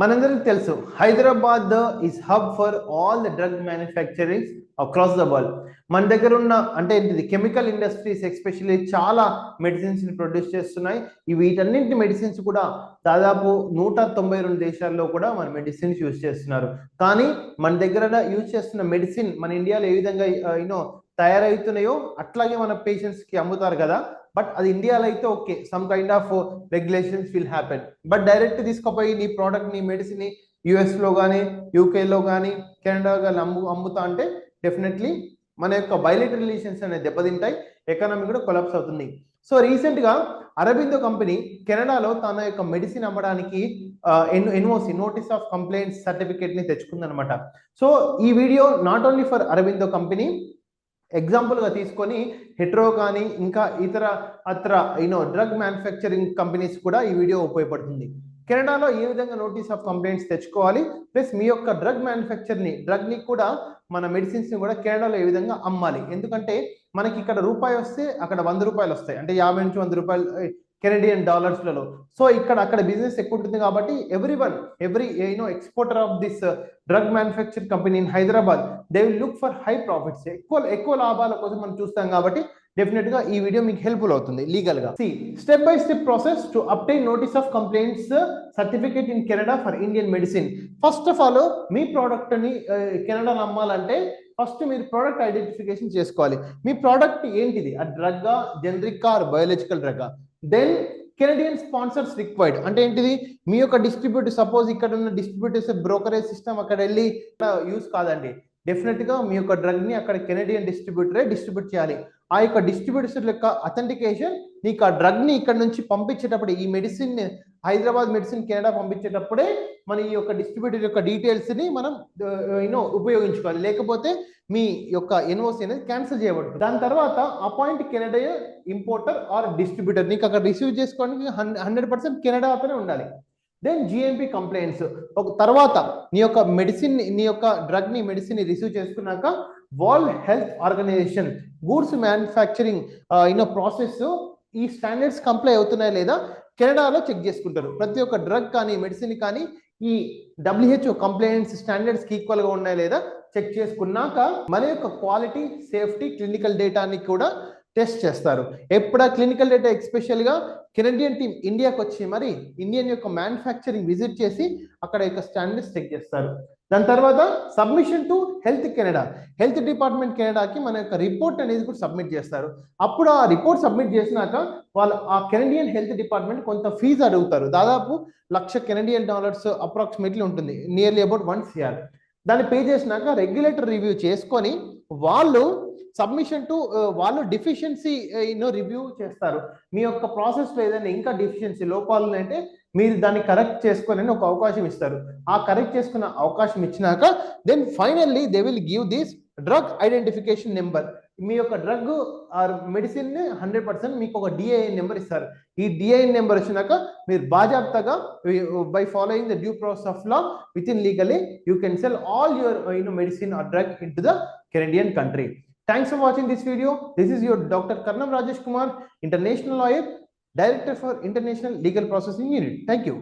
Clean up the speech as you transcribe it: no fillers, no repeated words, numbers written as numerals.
మనందరికి తెలుసు Hyderabad is hub for all the drug manufacturing across the world. మన దగ్గర ఉన్న అంటే ఏంటిది కెమికల్ ఇండస్ట్రీస్ ఎస్పెషల్లీ చాలా మెడిసిన్స్ ని ప్రొడ్యూస్ చేస్తున్నాయి. వీటన్నింటి మెడిసిన్స్ కూడా దాదాపు 192 దేశాల్లో కూడా మన మెడిసిన్స్ యూజ్ చేస్తున్నారు. కానీ మన దగ్గర యూజ్ చేస్తున్న మెడిసిన్ మన ఇండియాలో ఏ విధంగా తయారవుతున్నాయో అట్లాగే మన పేషెంట్స్ కి అమ్ముతారు కదా. బట్ అది ఇండియాలో అయితే okay, some kind of regulations will happen. But direct తీసుకుపోయి నీ ప్రోడక్ట్ నీ మెడిసిన్ యుఎస్ లో కానీ యూకేలో కానీ కెనడా కానీ అమ్ముతా అంటే డెఫినెట్లీ మన యొక్క బయలెటరల్ రిలేషన్స్ అనేది దెబ్బతింటాయి, ఎకానమీ కూడా కొలాప్స్ అవుతుంది. సో రీసెంట్ గా అరబిందో కంపెనీ కెనడాలో తన యొక్క మెడిసిన్ అమ్మడానికి NOC notice of complaints certificate ని తెచ్చుకుందనమాట. సో ఈ video not only for Aurobindo company, ఎగ్జాంపుల్గా తీసుకొని హెట్రో కానీ ఇంకా ఇతర డ్రగ్ మ్యానుఫ్యాక్చరింగ్ కంపెనీస్ కూడా ఈ వీడియో ఉపయోగపడుతుంది. కెనడాలో ఏ విధంగా నోటీస్ ఆఫ్ కంప్లైంట్స్ తెచ్చుకోవాలి, ప్లస్ మీ యొక్క డ్రగ్ ని కూడా మన మెడిసిన్స్ ని కూడా కెనడాలో ఏ విధంగా అమ్మాలి. ఎందుకంటే మనకి ఇక్కడ రూపాయి వస్తే అక్కడ 100 రూపాయలు వస్తాయి, అంటే 50 నుంచి 100 రూపాయలు కెనడియన్ డాలర్స్లలో. సో అక్కడ బిజినెస్ ఎక్కువ ఉంటుంది కాబట్టి every exporter of this drug manufacture company in Hyderabad they will look for high profits, ఎక్కువ లాభాల కోసం మనం చూస్తాం. కాబట్టి డెఫినెట్ గా ఈ వీడియో మీకు హెల్ప్ఫుల్ అవుతుంది లీగల్ గా. Step by step process to obtain notice of complaints certificate in Canada for Indian medicine. First of all me product ని కెనడాలో అమ్మాలంటే ఫస్ట్ మీరు ప్రోడక్ట్ ఐడెంటిఫికేషన్ చేసుకోవాలి. మీ ప్రోడక్ట్ ఏంటిది, ఆ డ్రగ్గా, జనరిక్ ఆర్ బయోలాజికల్ డ్రగ్గా. దెన్ కెనడియన్ స్పాన్సర్స్ రిక్వైర్డ్ అంటే ఏంటిది, మీ యొక్క డిస్ట్రిబ్యూటర్, సపోజ్ ఇక్కడ ఉన్న డిస్ట్రిబ్యూటర్స్ బ్రోకరేజ్ సిస్టమ్ అక్కడ వెళ్ళి యూస్ కాదండి. డెఫినెట్ గా మీ యొక్క డ్రగ్ ని అక్కడ కెనడియన్ డిస్ట్రిబ్యూటరే డిస్ట్రిబ్యూట్ చేయాలి. ఆ యొక్క డిస్ట్రిబ్యూటర్స్ యొక్క అథెంటికేషన్ నీకు ఆ డ్రగ్ ని ఇక్కడ నుంచి పంపించేటప్పుడు, ఈ మెడిసిన్ హైదరాబాద్ మెడిసిన్ కెనడా పంపించేటప్పుడే మన ఈ యొక్క డిస్ట్రిబ్యూటర్ యొక్క డీటెయిల్స్ ని మనం ఉపయోగించుకోవాలి. లేకపోతే మీ యొక్క ఎన్ఓసి అనేది క్యాన్సిల్ చేయబడుతుంది. దాని తర్వాత appoint Canada importer or distributor, నీకు అక్కడ రిసీవ్ చేసుకోవడానికి 100% కెనడా అతనే ఉండాలి. Then GMP complaints. తర్వాత నీ యొక్క డ్రగ్ ని మెడిసిన్ ని రిసీవ్ చేసుకున్నాక world health organization goods manufacturing process ఈ స్టాండర్డ్స్ కంప్లై అవుతున్నాయా లేదా కెనడాలో చెక్ చేసుకుంటారు. ప్రతి ఒక్క డ్రగ్ కానీ మెడిసిన్ కానీ ఈ WHO కంప్లైంట్స్ స్టాండర్డ్స్ కి ఈక్వల్ గా ఉన్నాయా లేదా చెక్ చేసుకున్నాక మన యొక్క క్వాలిటీ, సేఫ్టీ, క్లినికల్ డేటాని కూడా టెస్ట్ చేస్తారు. ఎప్పుడా క్లినికల్ డేటా ఎస్పెషల్ గా కెనడియన్ టీమ్ ఇండియాకి వచ్చి మరి ఇండియన్ యొక్క మ్యానుఫ్యాక్చరింగ్ విజిట్ చేసి అక్కడ యొక్క స్టాండర్డ్స్ చెక్ చేస్తారు. దాని తర్వాత సబ్మిషన్ టు హెల్త్ డిపార్ట్మెంట్ కెనడాకి మన యొక్క రిపోర్ట్ అనేది కూడా సబ్మిట్ చేస్తారు. అప్పుడు ఆ రిపోర్ట్ సబ్మిట్ చేసినాక వాళ్ళు ఆ కెనడియన్ హెల్త్ డిపార్ట్మెంట్ కొంత ఫీజు అడుగుతారు. దాదాపు $1,00,000 అప్రాక్సిమేట్లీ ఉంటుంది, నియర్లీ అబౌట్ 1 CR. దాన్ని పే చేసినాక రెగ్యులేటర్ రివ్యూ చేసుకొని వాళ్ళు సబ్మిషన్ టు వాళ్ళు డిఫిషియన్సీ రివ్యూ చేస్తారు. మీ యొక్క ప్రాసెస్ లో ఏదైనా ఇంకా డిఫిషియన్సీ లోపాలు అంటే మీరు దాన్ని కరెక్ట్ చేసుకోవాలని ఒక అవకాశం ఇస్తారు. ఆ కరెక్ట్ చేసుకున్న అవకాశం ఇచ్చినాక then finally they will give this drug identification number. మీ యొక్క డ్రగ్ ఆర్ మెడిసిన్ 100% మీకు ఒక డిఐఎన్ నెంబర్ ఇస్తారు. ఈ డిఐఎన్ నెంబర్ వచ్చినాక మీరు బాజాబ్తాగా by following the due process of law within legally you can sell all your medicine or drug into the Canadian country. Thanks for watching this video. This is your Dr. Karnam Rajesh Kumar, International Lawyer, Director for International Legal Processing Unit. Thank you.